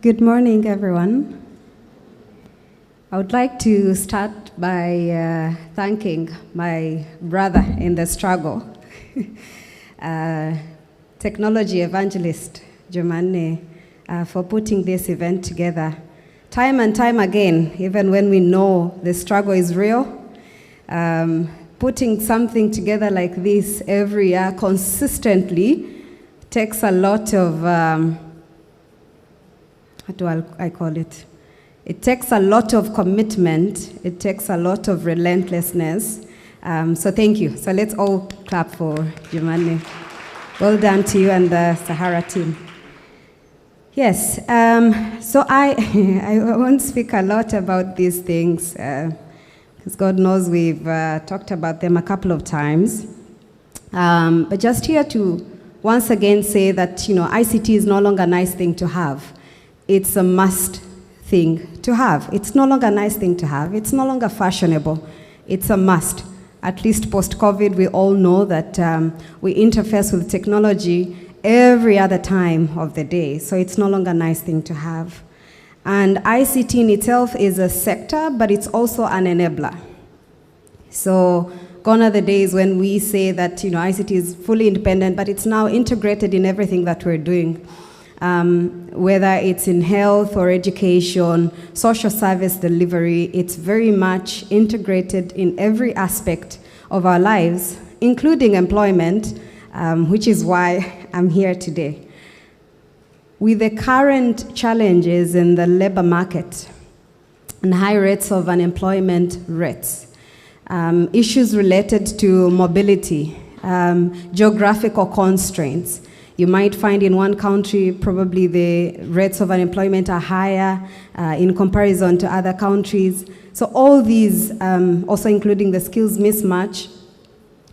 Good morning, everyone. I would like to start by thanking my brother in the struggle, technology evangelist Jumanne, for putting this event together. Time and time again, even when we know the struggle is real, putting something together like this every year consistently takes a lot of, what do I call it? It takes a lot of commitment. It takes a lot of relentlessness. So thank you. So let's all clap for Jumanne. Well done to you and the Sahara team. Yes, so I won't speak a lot about these things, because God knows we've talked about them a couple of times. But just here to once again say that, ICT is no longer a nice thing to have. It's a must thing to have. It's no longer a nice thing to have. It's no longer fashionable. It's a must. At least post-COVID, we all know that we interface with technology every other time of the day. So it's no longer a nice thing to have. And ICT in itself is a sector, but it's also an enabler. So gone are the days when we say that ICT is fully independent, but it's now integrated in everything that we're doing. Whether it's in health or education, social service delivery, it's very much integrated in every aspect of our lives, including employment, which is why I'm here today. With the current challenges in the labor market and high rates of unemployment rates, issues related to mobility, geographical constraints. You might find in one country probably the rates of unemployment are higher in comparison to other countries. So all these, also including the skills mismatch,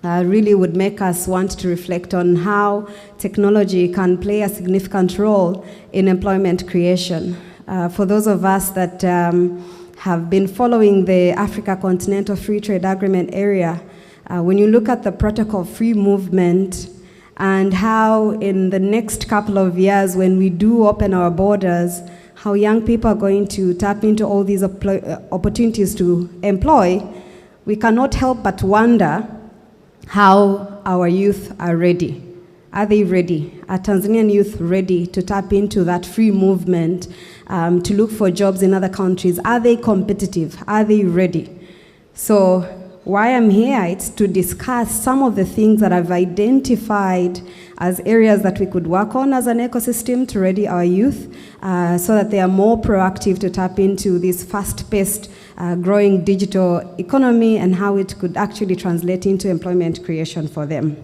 really would make us want to reflect on how technology can play a significant role in employment creation. For those of us that have been following the Africa Continental Free Trade Agreement area, when you look at the Protocol of Free Movement and how in the next couple of years when we do open our borders, how young people are going to tap into all these opportunities to employ, we cannot help but wonder how our youth are ready. Are they ready? Are Tanzanian youth ready to tap into that free movement, to look for jobs in other countries? Are they competitive? Are they ready? So why I'm here, it's to discuss some of the things that I've identified as areas that we could work on as an ecosystem to ready our youth so that they are more proactive to tap into this fast-paced, growing digital economy and how it could actually translate into employment creation for them.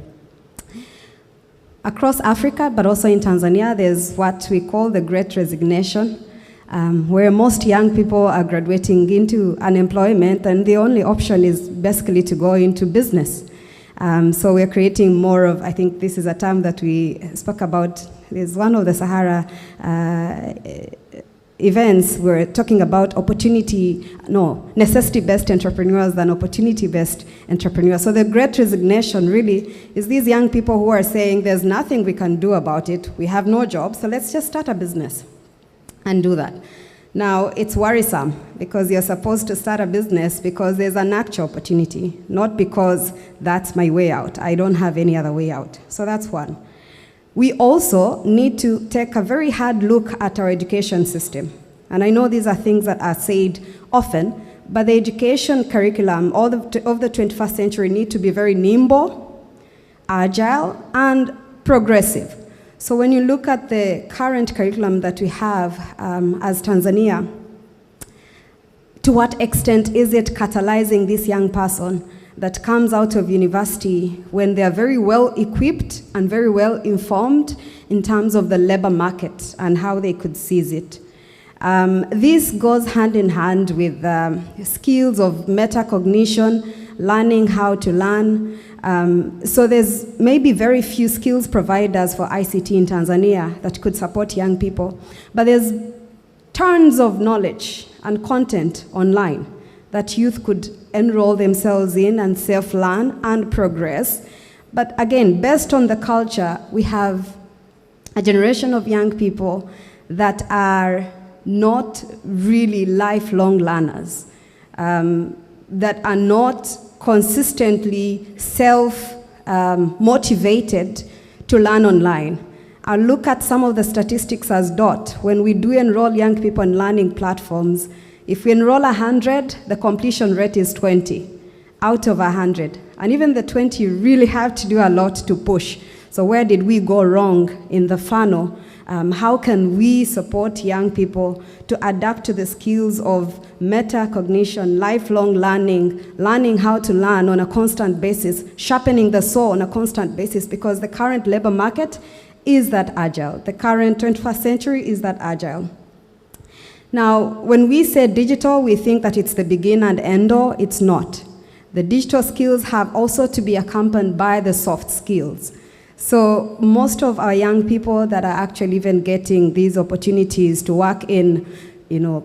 Across Africa, but also in Tanzania, there's what we call the Great Resignation, where most young people are graduating into unemployment, and the only option is basically to go into business. So we're creating more of, I think this is a term that we spoke about, there's one of the Sahara events, we're talking about necessity-based entrepreneurs than opportunity-based entrepreneurs. So the Great Resignation really is these young people who are saying there's nothing we can do about it, we have no job, so let's just start a business and do that. Now, it's worrisome because you're supposed to start a business because there's an actual opportunity, not because that's my way out. I don't have any other way out. So that's one. We also need to take a very hard look at our education system. And I know these are things that are said often, but the education curriculum of the 21st century need to be very nimble, agile, and progressive. So when you look at the current curriculum that we have as Tanzania, to what extent is it catalyzing this young person that comes out of university when they are very well equipped and very well informed in terms of the labor market and how they could seize it? This goes hand in hand with skills of metacognition, learning how to learn. So there's maybe very few skills providers for ICT in Tanzania that could support young people, but there's tons of knowledge and content online that youth could enroll themselves in and self-learn and progress. But again, based on the culture, we have a generation of young people that are not really lifelong learners, that are not consistently self-motivated to learn online. I'll look at some of the statistics as dot. When we do enroll young people in learning platforms, if we enroll 100, the completion rate is 20 out of 100. And even the 20, you really have to do a lot to push. So where did we go wrong in the funnel? How can we support young people to adapt to the skills of metacognition, lifelong learning, learning how to learn on a constant basis, sharpening the saw on a constant basis, because the current labor market is that agile. The current 21st century is that agile. Now, when we say digital, we think that it's the begin and end all. It's not. The digital skills have also to be accompanied by the soft skills. So most of our young people that are actually even getting these opportunities to work in,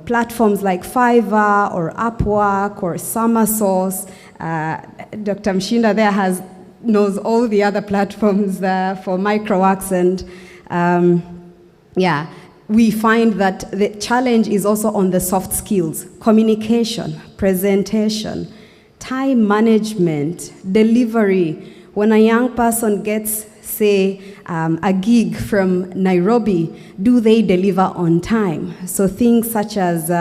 platforms like Fiverr or Upwork or Somersource, Dr. Mshinda there knows all the other platforms for microworks, and we find that the challenge is also on the soft skills: communication, presentation, time management, delivery. When a young person gets, say, a gig from Nairobi, do they deliver on time? So things such as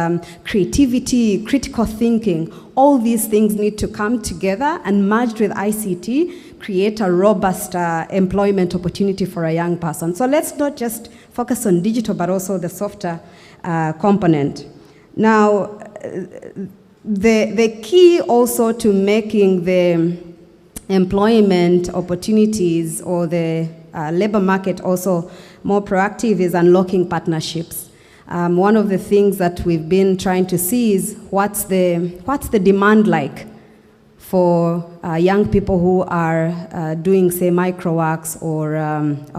creativity, critical thinking, all these things need to come together and merged with ICT, create a robust employment opportunity for a young person. So let's not just focus on digital, but also the softer component. Now, the key also to making the employment opportunities or the labor market also more proactive is unlocking partnerships. One of the things that we've been trying to see is what's the demand like for young people who are doing, say, microworks or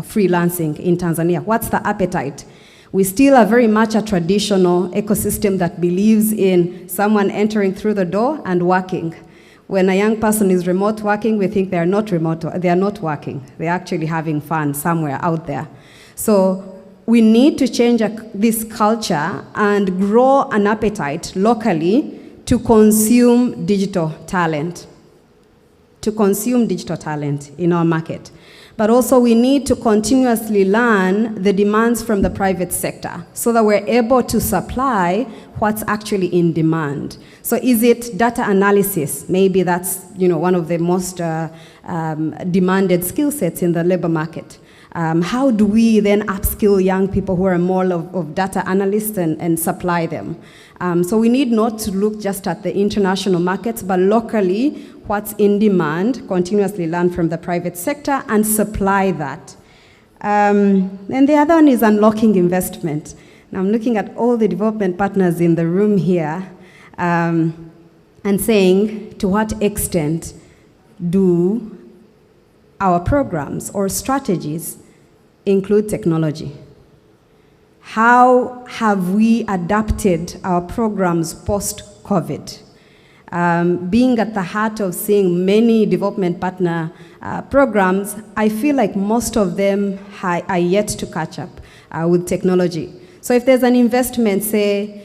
freelancing in Tanzania. What's the appetite? We still are very much a traditional ecosystem that believes in someone entering through the door and working. When a young person is remote working, we think they are not remote, they are not working. They're actually having fun somewhere out there. So we need to change this culture and grow an appetite locally to consume digital talent, in our market. But also we need to continuously learn the demands from the private sector so that we're able to supply what's actually in demand. So is it data analysis? Maybe that's one of the most demanded skill sets in the labor market. How do we then upskill young people who are more of data analysts and supply them? So we need not to look just at the international markets, but locally, what's in demand, continuously learn from the private sector and supply that. And the other one is unlocking investment. Now I'm looking at all the development partners in the room here and saying, to what extent do our programs or strategies include technology? How have we adapted our programs post-COVID? Being at the heart of seeing many development partner programs, I feel like most of them are yet to catch up with technology. So if there's an investment, say,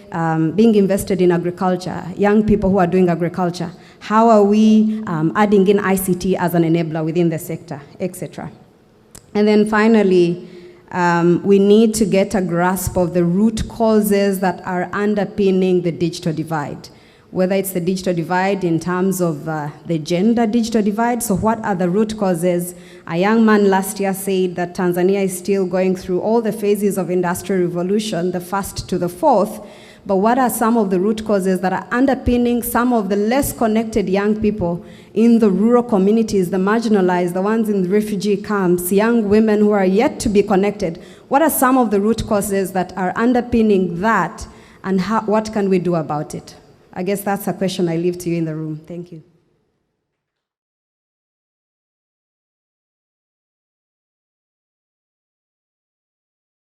being invested in agriculture, young people who are doing agriculture, how are we adding in ICT as an enabler within the sector, etc. And then finally, we need to get a grasp of the root causes that are underpinning the digital divide. Whether it's the digital divide in terms of the gender digital divide, so what are the root causes? A young man last year said that Tanzania is still going through all the phases of industrial revolution, the first to the fourth, but what are some of the root causes that are underpinning some of the less connected young people in the rural communities, the marginalized, the ones in the refugee camps, young women who are yet to be connected? What are some of the root causes that are underpinning that, and what can we do about it? I guess that's a question I leave to you in the room. Thank you.